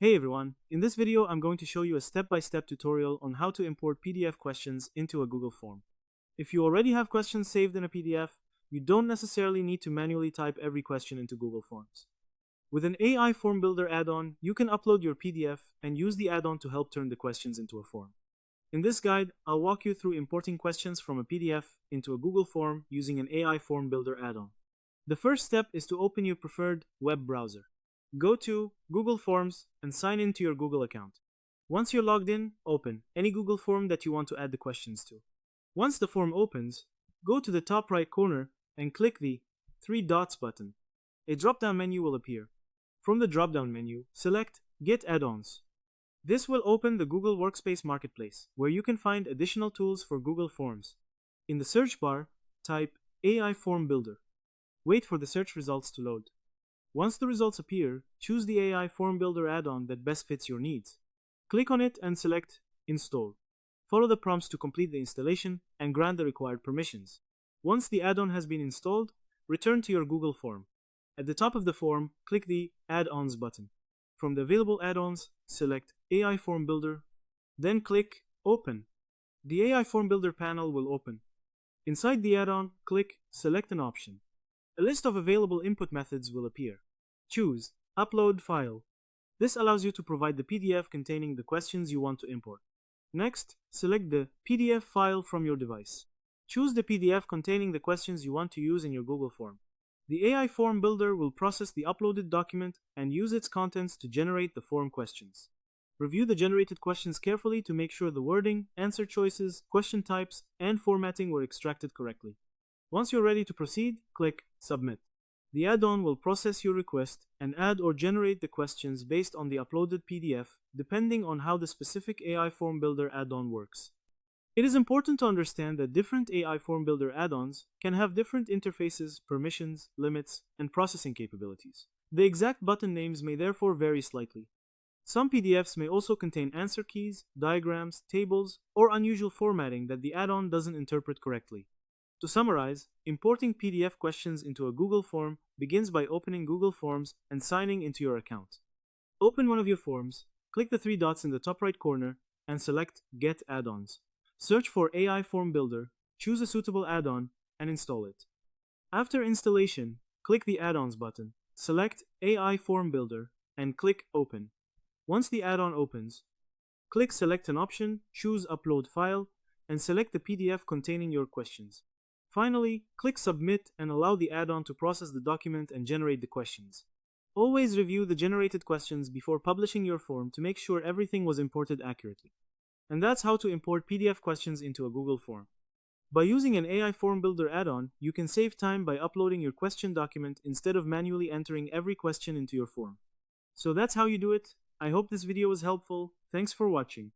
Hey everyone, in this video I'm going to show you a step-by-step tutorial on how to import PDF questions into a Google form. If you already have questions saved in a PDF, you don't necessarily need to manually type every question into Google Forms. With an AI Form Builder add-on, you can upload your PDF and use the add-on to help turn the questions into a form. In this guide, I'll walk you through importing questions from a PDF into a Google form using an AI Form Builder add-on. The first step is to open your preferred web browser. Go to Google Forms and sign into your Google account. Once you're logged in, open any Google form that you want to add the questions to. Once the form opens, go to the top right corner and click the three dots button. A drop-down menu will appear. From the drop-down menu, select Get Add-ons. This will open the Google Workspace Marketplace, where you can find additional tools for Google Forms. In the search bar, type AI Form Builder. Wait for the search results to load. Once the results appear, choose the AI Form Builder add-on that best fits your needs. Click on it and select Install. Follow the prompts to complete the installation and grant the required permissions. Once the add-on has been installed, return to your Google form. At the top of the form, click the Add-ons button. From the available add-ons, select AI Form Builder, then click Open. The AI Form Builder panel will open. Inside the add-on, click Select an option. A list of available input methods will appear. Choose Upload File. This allows you to provide the PDF containing the questions you want to import. Next, select the PDF file from your device. Choose the PDF containing the questions you want to use in your Google form. The AI Form Builder will process the uploaded document and use its contents to generate the form questions. Review the generated questions carefully to make sure the wording, answer choices, question types, and formatting were extracted correctly. Once you're ready to proceed, click Submit. The add-on will process your request and add or generate the questions based on the uploaded PDF, depending on how the specific AI Form Builder add-on works. It is important to understand that different AI Form Builder add-ons can have different interfaces, permissions, limits, and processing capabilities. The exact button names may therefore vary slightly. Some PDFs may also contain answer keys, diagrams, tables, or unusual formatting that the add-on doesn't interpret correctly. To summarize, importing PDF questions into a Google form begins by opening Google Forms and signing into your account. Open one of your forms, click the three dots in the top right corner, and select Get Add-ons. Search for AI Form Builder, choose a suitable add-on, and install it. After installation, click the Add-ons button, select AI Form Builder, and click Open. Once the add-on opens, click Select an option, choose Upload File, and select the PDF containing your questions. Finally, click Submit and allow the add-on to process the document and generate the questions. Always review the generated questions before publishing your form to make sure everything was imported accurately. And that's how to import PDF questions into a Google form. By using an AI Form Builder add-on, you can save time by uploading your question document instead of manually entering every question into your form. So that's how you do it. I hope this video was helpful. Thanks for watching.